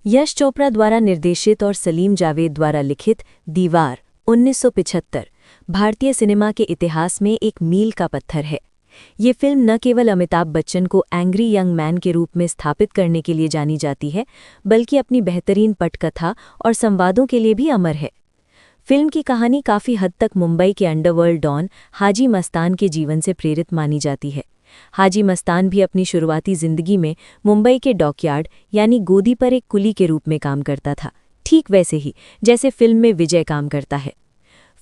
यश चोपड़ा द्वारा निर्देशित और सलीम जावेद द्वारा लिखित दीवार 1975 भारतीय सिनेमा के इतिहास में एक मील का पत्थर है। ये फिल्म न केवल अमिताभ बच्चन को एंग्री यंग मैन के रूप में स्थापित करने के लिए जानी जाती है, बल्कि अपनी बेहतरीन पटकथा और संवादों के लिए भी अमर है। फिल्म की कहानी काफ़ी हद तक मुंबई के अंडरवर्ल्ड डॉन हाजी मस्तान के जीवन से प्रेरित मानी जाती है। हाजी मस्तान भी अपनी शुरुआती जिंदगी में मुंबई के डॉकयार्ड यानी गोदी पर एक कुली के रूप में काम करता था, ठीक वैसे ही जैसे फिल्म में विजय काम करता है।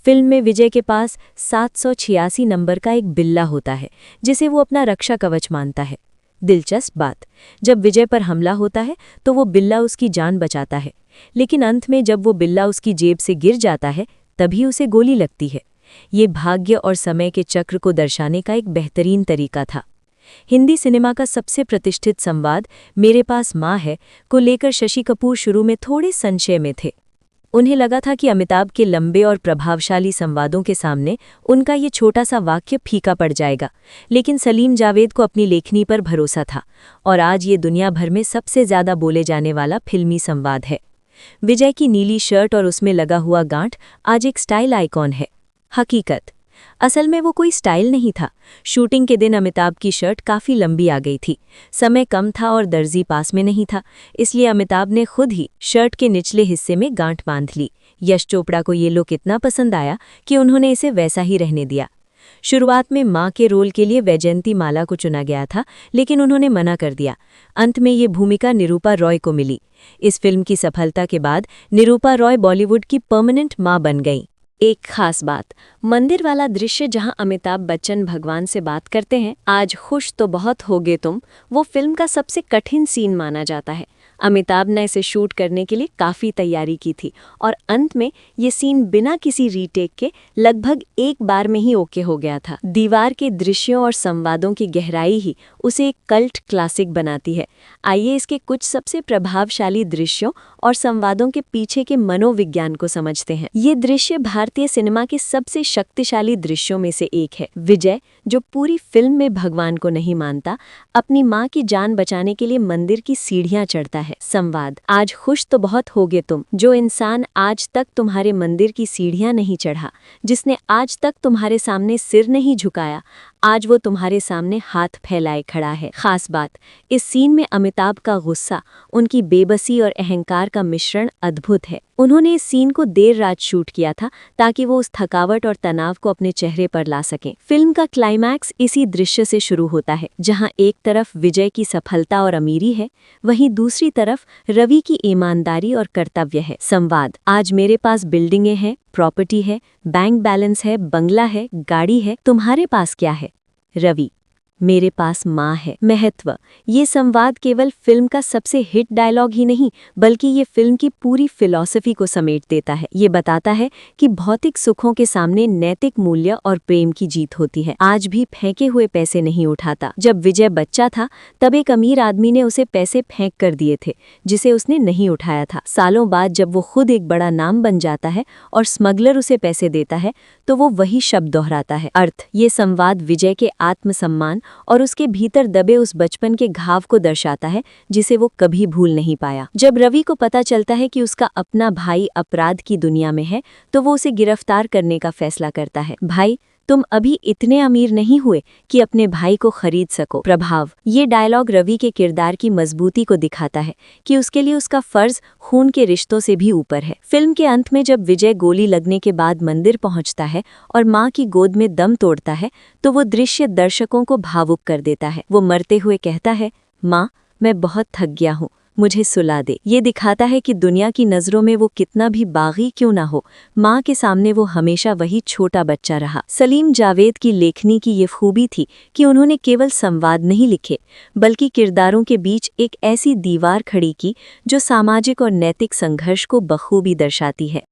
फिल्म में विजय के पास 786 नंबर का एक बिल्ला होता है, जिसे वो अपना रक्षा कवच मानता है। दिलचस्प बात, जब विजय पर हमला होता है तो वो बिल्ला उसकी जान बचाता है, लेकिन अंत में जब वो बिल्ला उसकी जेब से गिर जाता है तभी उसे गोली लगती है। ये भाग्य और समय के चक्र को दर्शाने का एक बेहतरीन तरीका था। हिंदी सिनेमा का सबसे प्रतिष्ठित संवाद मेरे पास माँ है को लेकर शशि कपूर शुरू में थोड़े संशय में थे। उन्हें लगा था कि अमिताभ के लंबे और प्रभावशाली संवादों के सामने उनका ये छोटा सा वाक्य फीका पड़ जाएगा, लेकिन सलीम जावेद को अपनी लेखनी पर भरोसा था और आज ये दुनिया भर में सबसे ज़्यादा बोले जाने वाला फिल्मी संवाद है। विजय की नीली शर्ट और उसमें लगा हुआ गांठ आज एक स्टाइल आइकॉन है। हकीकत, असल में वो कोई स्टाइल नहीं था। शूटिंग के दिन अमिताभ की शर्ट काफ़ी लंबी आ गई थी, समय कम था और दर्जी पास में नहीं था, इसलिए अमिताभ ने खुद ही शर्ट के निचले हिस्से में गांठ बांध ली। यश चोपड़ा को ये लुक इतना पसंद आया कि उन्होंने इसे वैसा ही रहने दिया। शुरुआत में माँ के रोल के लिए वैजयंती माला को चुना गया था, लेकिन उन्होंने मना कर दिया। अंत में ये भूमिका निरूपा रॉय को मिली। इस फिल्म की सफलता के बाद निरूपा रॉय बॉलीवुड की परमानेंट माँ बन गईं। एक खास बात, मंदिर वाला दृश्य जहां अमिताभ बच्चन भगवान से बात करते हैं, आज खुश तो बहुत होगे तुम, वो फिल्म का सबसे कठिन सीन माना जाता है। अमिताभ ने इसे शूट करने के लिए काफ़ी तैयारी की थी और अंत में ये सीन बिना किसी रीटेक के लगभग एक बार में ही ओके हो गया था। दीवार के दृश्यों और संवादों की गहराई ही उसे एक कल्ट क्लासिक बनाती है। आइए इसके कुछ सबसे प्रभावशाली दृश्यों और संवादों के पीछे के मनोविज्ञान को समझते हैं। ये दृश्य भारतीय सिनेमा के सबसे शक्तिशाली दृश्यों में से एक है। विजय, जो पूरी फिल्म में भगवान को नहीं मानता, अपनी माँ की जान बचाने के लिए मंदिर की सीढ़ियाँ चढ़ता है। संवाद, आज खुश तो बहुत होगे तुम, जो इंसान आज तक तुम्हारे मंदिर की सीढ़ियाँ नहीं चढ़ा, जिसने आज तक तुम्हारे सामने सिर नहीं झुकाया, आज वो तुम्हारे सामने हाथ फैलाए खड़ा है। खास बात, इस सीन में अमिताभ का गुस्सा, उनकी बेबसी और अहंकार का मिश्रण अद्भुत है। उन्होंने इस सीन को देर रात शूट किया था ताकि वो उस थकावट और तनाव को अपने चेहरे पर ला सकें। फिल्म का क्लाइमैक्स इसी दृश्य से शुरू होता है, जहां एक तरफ विजय की सफलता और अमीरी है, वहीं दूसरी तरफ रवि की ईमानदारी और कर्तव्य है। संवाद, आज मेरे पास बिल्डिंगें हैं, प्रॉपर्टी है, बैंक बैलेंस है, बंगला है, गाड़ी है, तुम्हारे पास क्या है? रवि, मेरे पास माँ है। महत्व, ये संवाद केवल फिल्म का सबसे हिट डायलॉग ही नहीं, बल्कि ये फिल्म की पूरी फिलॉसफी को समेट देता है। ये बताता है कि भौतिक सुखों के सामने नैतिक मूल्य और प्रेम की जीत होती है। आज भी फेंके हुए पैसे नहीं उठाता। जब विजय बच्चा था तब एक अमीर आदमी ने उसे पैसे फेंक कर दिए थे, जिसे उसने नहीं उठाया था। सालों बाद जब वो खुद एक बड़ा नाम बन जाता है और स्मगलर उसे पैसे देता है तो वो वही शब्द दोहराता है। अर्थ, ये संवाद विजय के आत्मसम्मान और उसके भीतर दबे उस बचपन के घाव को दर्शाता है जिसे वो कभी भूल नहीं पाया। जब रवि को पता चलता है कि उसका अपना भाई अपराध की दुनिया में है तो वो उसे गिरफ्तार करने का फैसला करता है। भाई, तुम अभी इतने अमीर नहीं हुए कि अपने भाई को खरीद सको। प्रभाव, ये डायलॉग रवि के किरदार की मजबूती को दिखाता है कि उसके लिए उसका फर्ज खून के रिश्तों से भी ऊपर है। फिल्म के अंत में जब विजय गोली लगने के बाद मंदिर पहुंचता है और माँ की गोद में दम तोड़ता है तो वो दृश्य दर्शकों को भावुक कर देता है। वो मरते हुए कहता है, माँ, मैं बहुत थक गया हूँ, मुझे सुला दे। ये दिखाता है कि दुनिया की नज़रों में वो कितना भी बागी क्यों ना हो, माँ के सामने वो हमेशा वही छोटा बच्चा रहा। सलीम जावेद की लेखनी की ये खूबी थी कि उन्होंने केवल संवाद नहीं लिखे, बल्कि किरदारों के बीच एक ऐसी दीवार खड़ी की जो सामाजिक और नैतिक संघर्ष को बखूबी दर्शाती है।